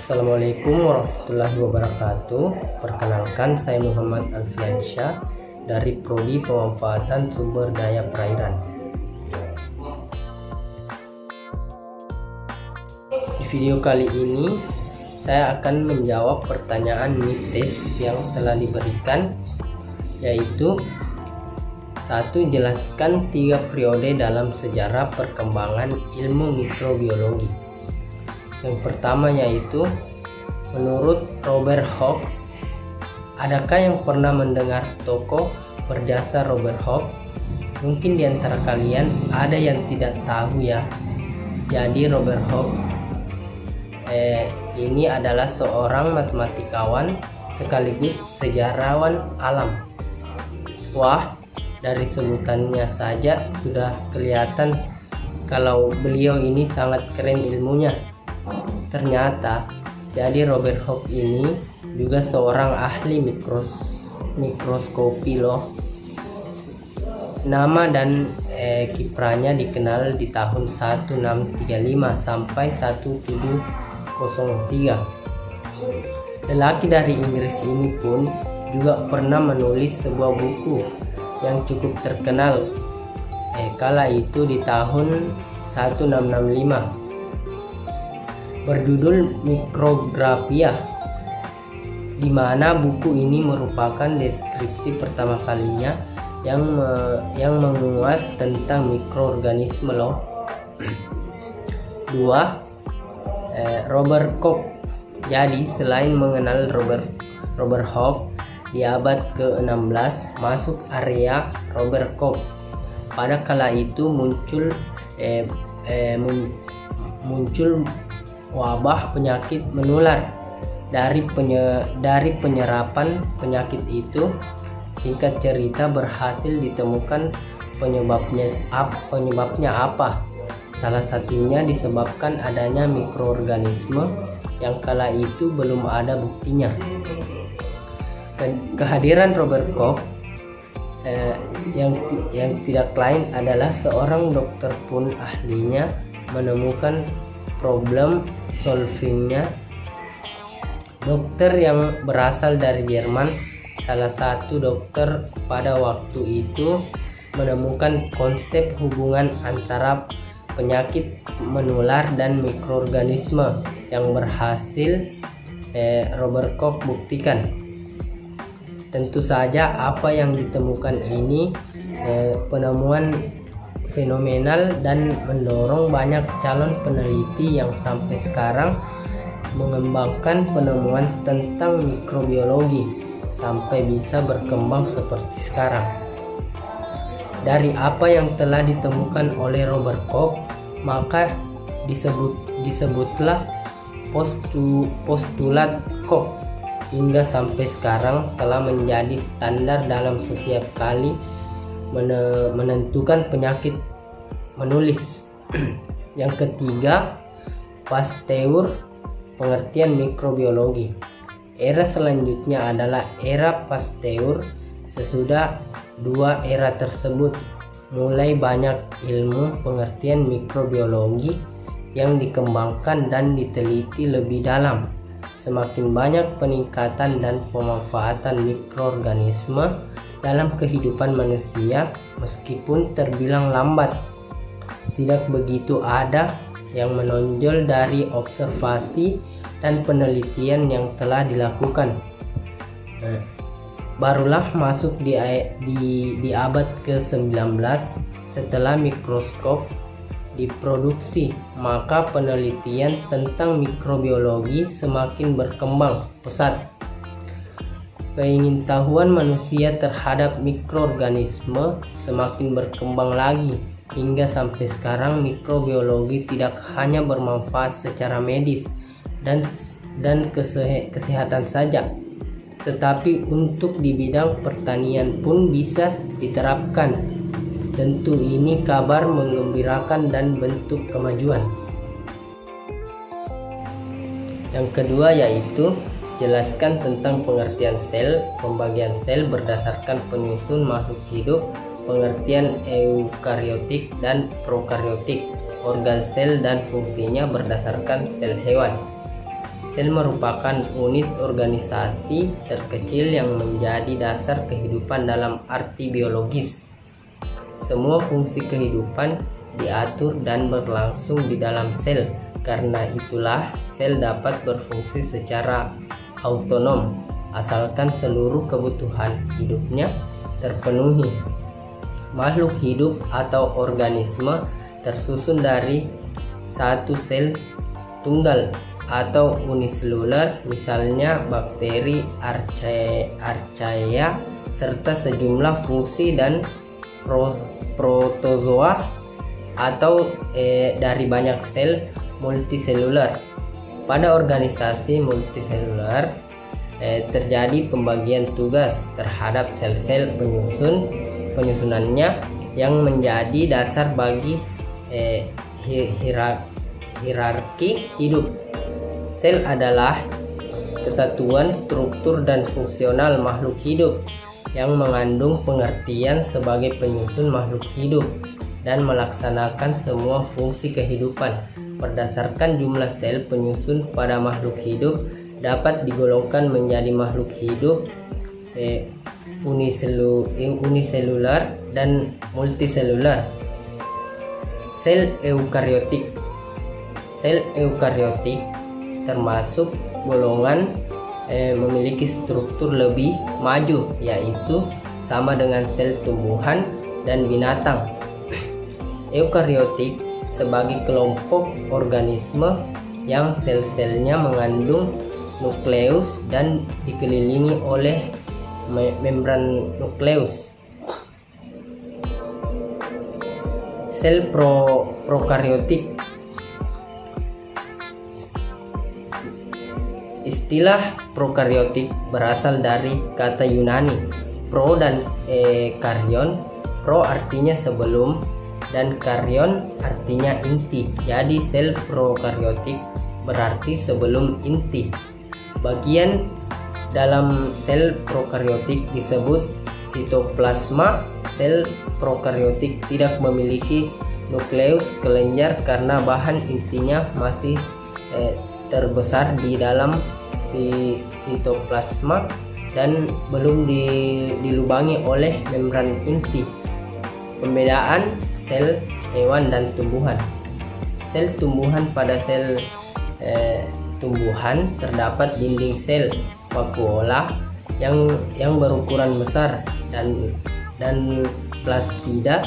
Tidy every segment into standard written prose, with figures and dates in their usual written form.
Assalamualaikum warahmatullahi wabarakatuh. Perkenalkan, saya Muhammad Alfiansyah dari Prodi Pemanfaatan Sumber Daya Perairan. Di video kali ini saya akan menjawab pertanyaan mites yang telah diberikan, yaitu 1. Jelaskan 3 periode dalam sejarah perkembangan ilmu mikrobiologi. Yang pertama yaitu menurut Robert Hooke. Adakah yang pernah mendengar tokoh berjasa Robert Hooke? Mungkin di antara kalian ada yang tidak tahu ya. Jadi Robert Hooke ini adalah seorang matematikawan sekaligus sejarawan alam. Wah, dari sebutannya saja sudah kelihatan kalau beliau ini sangat keren ilmunya. Ternyata jadi Robert Hooke ini juga seorang ahli mikroskopi loh. Nama dan kiprahnya dikenal di tahun 1635 sampai 1703. Lelaki dari Inggris ini pun juga pernah menulis sebuah buku yang cukup terkenal kala itu di tahun 1665 berjudul Micrographia, di mana buku ini merupakan deskripsi pertama kalinya yang menguas tentang mikroorganisme loh. 2. Robert Koch. Jadi selain mengenal Robert Hooke di abad ke-16 masuk area Robert Koch. Pada kala itu muncul wabah penyakit menular. Dari penyerapan penyakit itu, singkat cerita, berhasil ditemukan penyebabnya apa. Salah satunya disebabkan adanya mikroorganisme yang kala itu belum ada buktinya. Kehadiran Robert Koch yang tidak lain adalah seorang dokter pun ahlinya menemukan problem solvingnya. Dokter yang berasal dari Jerman, salah satu dokter pada waktu itu menemukan konsep hubungan antara penyakit menular dan mikroorganisme yang berhasil Robert Koch buktikan. Tentu saja apa yang ditemukan ini penemuan fenomenal dan mendorong banyak calon peneliti yang sampai sekarang mengembangkan penemuan tentang mikrobiologi sampai bisa berkembang seperti sekarang. Dari apa yang telah ditemukan oleh Robert Koch, maka disebutlah postulat Koch hingga sampai sekarang telah menjadi standar dalam setiap kali menentukan penyakit menulis. Yang ketiga, Pasteur, pengertian mikrobiologi. Era selanjutnya adalah era Pasteur. Sesudah 2 era tersebut mulai banyak ilmu pengertian mikrobiologi yang dikembangkan dan diteliti lebih dalam. Semakin banyak peningkatan dan pemanfaatan mikroorganisme dalam kehidupan manusia, meskipun terbilang lambat. Tidak begitu ada yang menonjol dari observasi dan penelitian yang telah dilakukan. Barulah masuk di abad ke-19 setelah mikroskop diproduksi, maka penelitian tentang mikrobiologi semakin berkembang pesat. Pengetahuan manusia terhadap mikroorganisme semakin berkembang lagi, hingga sampai sekarang mikrobiologi tidak hanya bermanfaat secara medis dan kesehatan saja, tetapi untuk di bidang pertanian pun bisa diterapkan. Tentu ini kabar menggembirakan dan bentuk kemajuan. Yang kedua yaitu jelaskan tentang pengertian sel, pembagian sel berdasarkan penyusun makhluk hidup, pengertian eukariotik dan prokariotik, organ sel dan fungsinya berdasarkan sel hewan. Sel merupakan unit organisasi terkecil yang menjadi dasar kehidupan dalam arti biologis. Semua fungsi kehidupan diatur dan berlangsung di dalam sel. Karena itulah sel dapat berfungsi secara autonom asalkan seluruh kebutuhan hidupnya terpenuhi. Makhluk hidup atau organisme tersusun dari satu sel tunggal atau uniseluler, misalnya bakteri, archaea, serta sejumlah fungsi dan protozoa atau dari banyak sel multiseluler. Pada organisasi multiseluler terjadi pembagian tugas terhadap sel-sel penyusunannya yang menjadi dasar bagi hierarki hidup. Sel adalah kesatuan struktur dan fungsional makhluk hidup yang mengandung pengertian sebagai penyusun makhluk hidup dan melaksanakan semua fungsi kehidupan. Berdasarkan jumlah sel penyusun pada makhluk hidup dapat digolongkan menjadi makhluk hidup uniseluler dan multiseluler. Sel eukariotik. Sel eukariotik termasuk golongan memiliki struktur lebih maju, yaitu sama dengan sel tumbuhan dan binatang. Eukariotik sebagai kelompok organisme yang sel-selnya mengandung nukleus dan dikelilingi oleh membran nukleus. Sel prokariotik. Istilah prokariotik berasal dari kata Yunani pro dan karyon. Pro artinya sebelum dan karyon artinya inti. Jadi sel prokariotik berarti sebelum inti. Bagian dalam sel prokariotik disebut sitoplasma. Sel prokariotik tidak memiliki nukleus kelenjar karena bahan intinya masih terbesar di dalam sitoplasma dan belum dilubangi oleh membran inti. Pembedaan sel hewan dan tumbuhan. Sel tumbuhan. Pada sel tumbuhan terdapat dinding sel vakuola yang berukuran besar dan plastida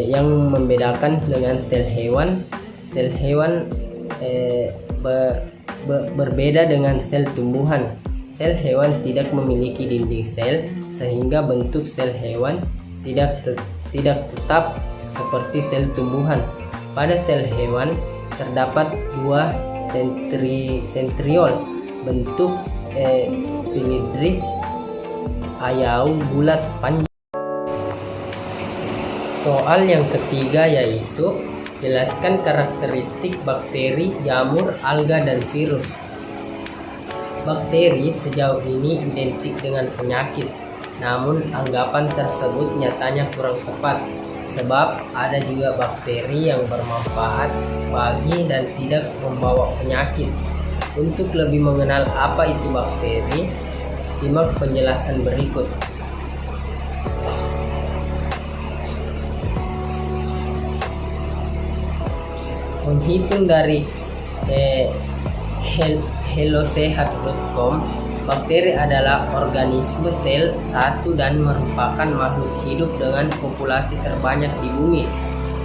yang membedakan dengan sel hewan. Sel hewan berbeda dengan sel tumbuhan. Sel hewan tidak memiliki dinding sel sehingga bentuk sel hewan tidak tetap seperti sel tumbuhan. Pada sel hewan terdapat dua sentriol bentuk silindris ayau bulat panjang. Soal yang ketiga yaitu jelaskan karakteristik bakteri, jamur, alga, dan virus. Bakteri sejauh ini identik dengan penyakit, namun anggapan tersebut nyatanya kurang tepat, sebab ada juga bakteri yang bermanfaat bagi dan tidak membawa penyakit. Untuk lebih mengenal apa itu bakteri, simak penjelasan berikut. Menghitung dari hellosehat.com, bakteri adalah organisme sel satu dan merupakan makhluk hidup dengan populasi terbanyak di bumi.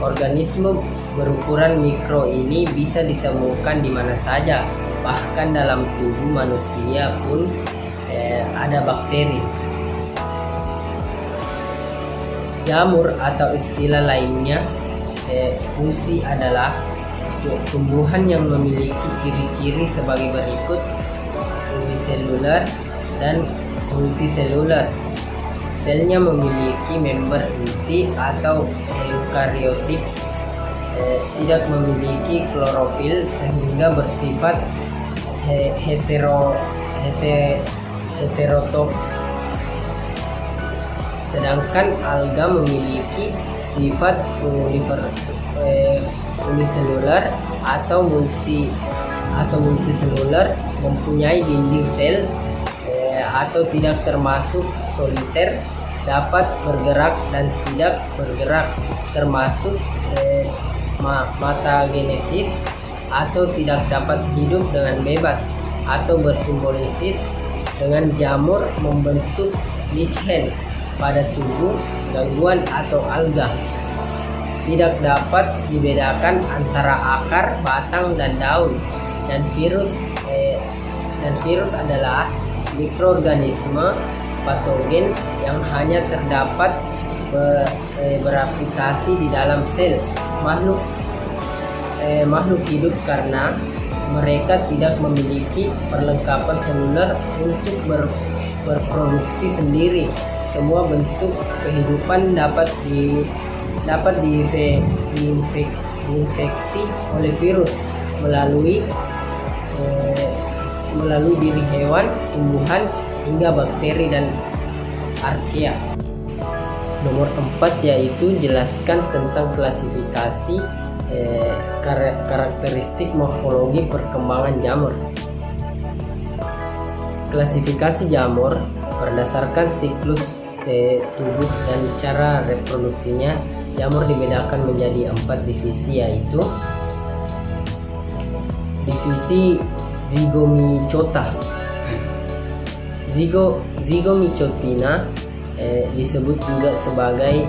Organisme berukuran mikro ini bisa ditemukan di mana saja, bahkan dalam tubuh manusia pun ada bakteri. Jamur atau istilah lainnya fungsi adalah tumbuhan yang memiliki ciri-ciri sebagai berikut: uniseluler dan multiseluler. Selnya memiliki member inti atau eukariotik, tidak memiliki klorofil sehingga bersifat heterotrof. Sedangkan alga memiliki sifat uniseluler atau atau multiseluler, mempunyai dinding sel atau tidak termasuk soliter, dapat bergerak dan tidak bergerak, termasuk metagenesis atau tidak dapat hidup dengan bebas, atau bersimbolisis dengan jamur membentuk lichen pada tubuh, gangguan atau alga. Tidak dapat dibedakan antara akar, batang, dan daun. Dan virus adalah mikroorganisme patogen yang hanya terdapat beraplikasi di dalam sel makhluk hidup karena mereka tidak memiliki perlengkapan seluler untuk berproduksi sendiri. Semua bentuk kehidupan dapat diinfeksi oleh virus melalui diri hewan, tumbuhan, hingga bakteri dan archaea. Nomor 4 yaitu jelaskan tentang klasifikasi karakteristik morfologi perkembangan jamur. Klasifikasi jamur berdasarkan siklus tubuh dan cara reproduksinya. Jamur dibedakan menjadi 4 divisi, yaitu divisi Zygomycota. Zygomycotina disebut juga sebagai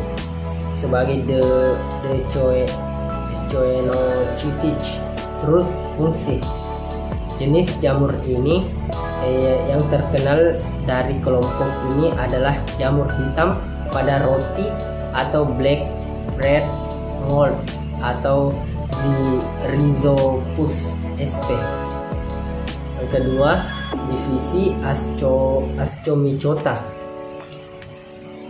Choenocytic truth fungsi. Jenis jamur ini yang terkenal dari kelompok ini adalah jamur hitam pada roti atau black bread mold atau Rhizopus sp. Yang kedua, divisi Ascomycota.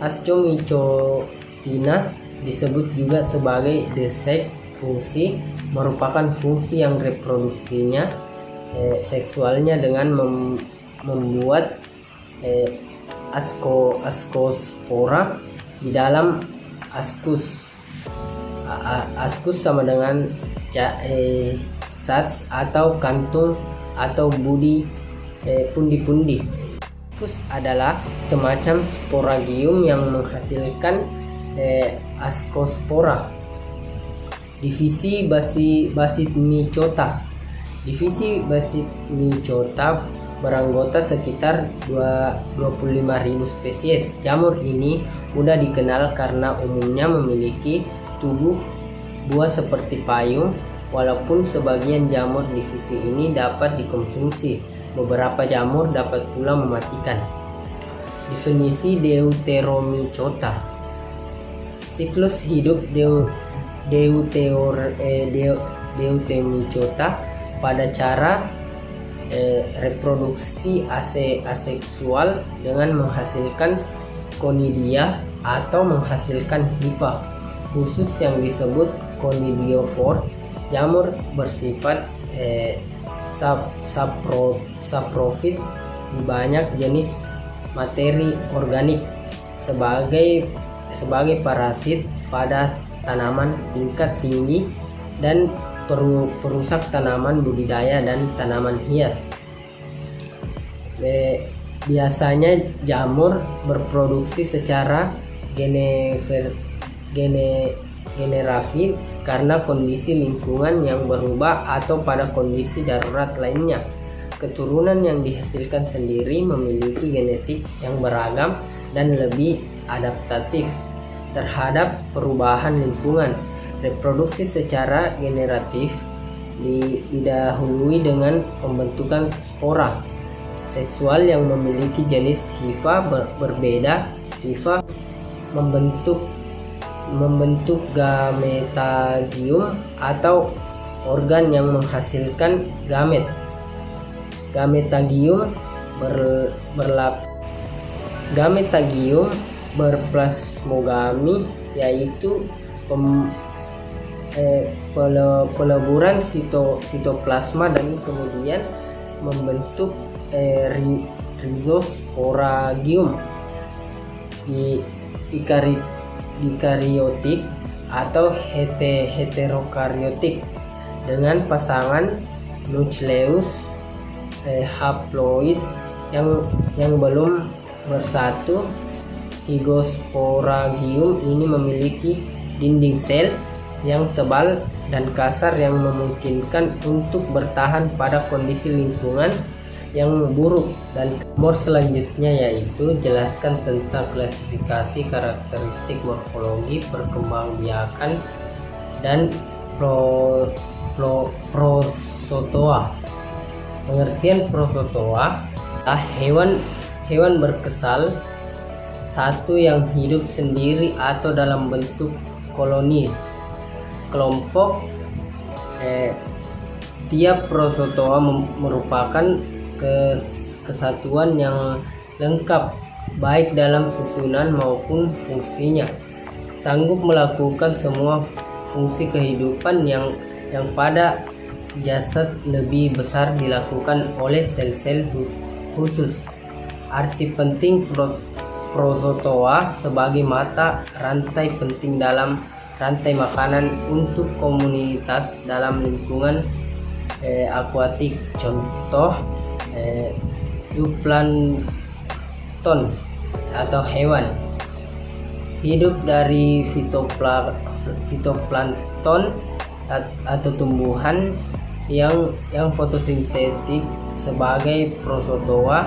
Ascomycotina disebut juga sebagai desek fungsi, merupakan fungsi yang reproduksinya seksualnya dengan membuat askospora di dalam askus. Askus sama dengan sats atau kantung atau pundi-pundi. Askus adalah semacam sporagium yang menghasilkan askospora. Divisi Basitmycota. Divisi Basitmycota beranggota sekitar 25.000 spesies. Jamur ini mudah dikenal karena umumnya memiliki tubuh buah seperti payung. Walaupun sebagian jamur divisi ini dapat dikonsumsi, beberapa jamur dapat pula mematikan. Definisi Deuteromycota. Siklus hidup Deuteromycota pada cara reproduksi aseksual dengan menghasilkan conidia atau menghasilkan hifa khusus yang disebut conidiophore. Jamur bersifat saprofit di banyak jenis materi organik sebagai parasit pada tanaman tingkat tinggi dan perusak tanaman budidaya dan tanaman hias. Biasanya jamur berproduksi secara generatif karena kondisi lingkungan yang berubah atau pada kondisi darurat lainnya. Keturunan yang dihasilkan sendiri memiliki genetik yang beragam dan lebih adaptatif terhadap perubahan lingkungan. Reproduksi secara generatif didahului dengan pembentukan spora seksual yang memiliki jenis hifa berbeda. Hifa membentuk gametagium atau organ yang menghasilkan gamet. Gametagium berplasmogami, yaitu peleburan sitoplasma dan kemudian membentuk rhizosporangium. Dikariotik atau heterokariotik dengan pasangan nukleus haploid yang belum bersatu. Hygosporidium ini memiliki dinding sel yang tebal dan kasar yang memungkinkan untuk bertahan pada kondisi lingkungan yang buruk. Dan nomor selanjutnya yaitu jelaskan tentang klasifikasi karakteristik morfologi, perkembangbiakan dan prosozoa. Pengertian prosozoa adalah hewan berkesal, satu yang hidup sendiri atau dalam bentuk koloni kelompok. Tiap prosozoa merupakan kesatuan yang lengkap baik dalam susunan maupun fungsinya, sanggup melakukan semua fungsi kehidupan yang pada jasad lebih besar dilakukan oleh sel-sel khusus. Arti penting prosozoa sebagai mata rantai penting dalam rantai makanan untuk komunitas dalam lingkungan akuatik, contoh zooplankton atau hewan hidup dari fitoplankton atau tumbuhan yang fotosintetik sebagai prosozoa,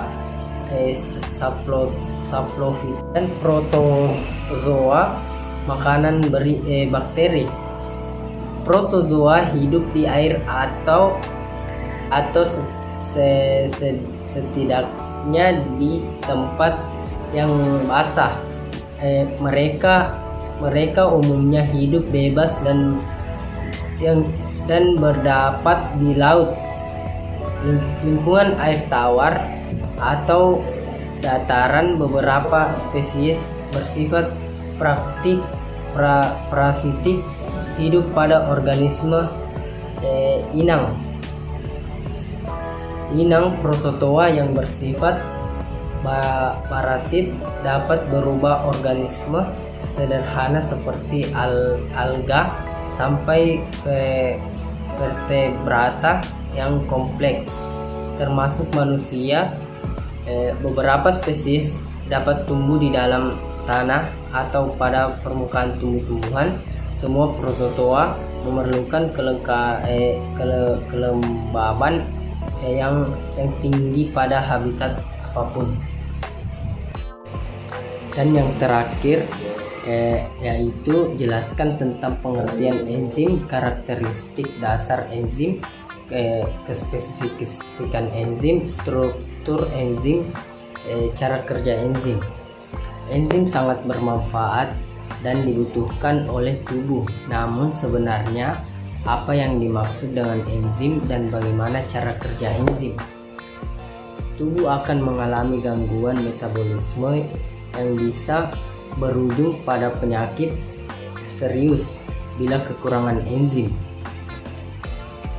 saplofita, dan protozoa makanan bakteri. Protozoa hidup di air atau setidaknya di tempat yang basah. Mereka umumnya hidup bebas dan berdapat di laut, lingkungan air tawar atau dataran. Beberapa spesies bersifat parasitik hidup pada organisme inang. Prosozoa yang bersifat parasit dapat berubah organisme sederhana seperti alga sampai ke vertebrata yang kompleks, termasuk manusia. Beberapa spesies dapat tumbuh di dalam tanah atau pada permukaan tumbuh-tumbuhan. Semua protozoa memerlukan kelembaban yang tinggi pada habitat apapun. Dan yang terakhir yaitu jelaskan tentang pengertian enzim, karakteristik dasar enzim, kespesifikasikan enzim, struktur enzim, cara kerja enzim. Enzim sangat bermanfaat dan dibutuhkan oleh tubuh. Namun sebenarnya apa yang dimaksud dengan enzim dan bagaimana cara kerja enzim? Tubuh akan mengalami gangguan metabolisme yang bisa berujung pada penyakit serius bila kekurangan enzim.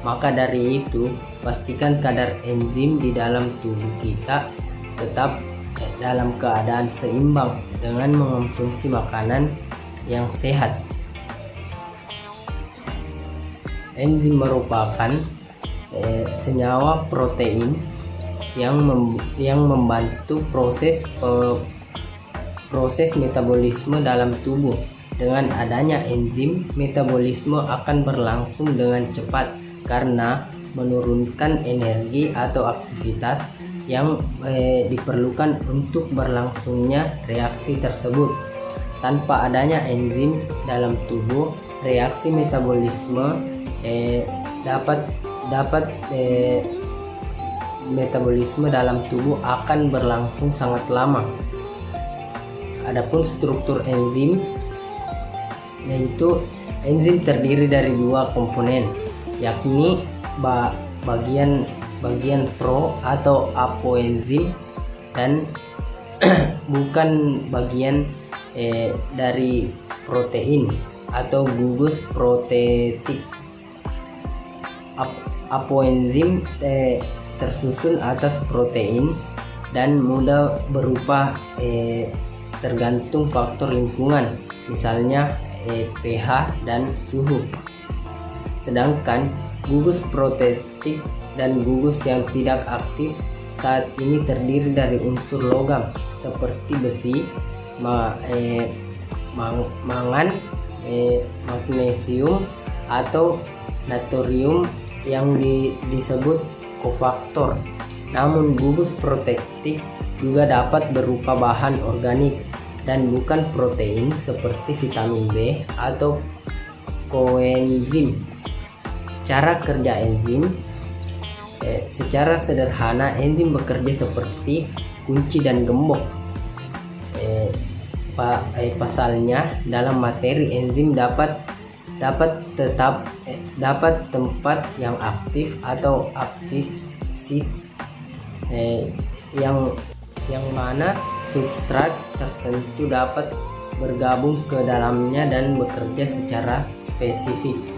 Maka dari itu, pastikan kadar enzim di dalam tubuh kita tetap dalam keadaan seimbang dengan mengonsumsi makanan yang sehat. Enzim merupakan senyawa protein yang membantu proses metabolisme dalam tubuh. Dengan adanya enzim, metabolisme akan berlangsung dengan cepat karena menurunkan energi atau aktivitas yang diperlukan untuk berlangsungnya reaksi tersebut. Tanpa adanya enzim dalam tubuh, reaksi metabolisme metabolisme dalam tubuh akan berlangsung sangat lama. Adapun struktur enzim, yaitu enzim terdiri dari dua komponen, yakni bagian pro atau apoenzim dan bukan bagian dari protein atau gugus protetik. Apoenzim tersusun atas protein dan mudah berubah tergantung faktor lingkungan, misalnya pH dan suhu. Sedangkan gugus protektik dan gugus yang tidak aktif saat ini terdiri dari unsur logam seperti besi, mangan, magnesium atau natrium yang disebut kofaktor. Namun gugus protektik juga dapat berupa bahan organik dan bukan protein seperti vitamin B atau koenzim. Cara kerja enzim, secara sederhana enzim bekerja seperti kunci dan gembok. Pasalnya dalam materi enzim dapat tempat yang aktif atau aktif site, yang mana substrat tertentu dapat bergabung ke dalamnya dan bekerja secara spesifik.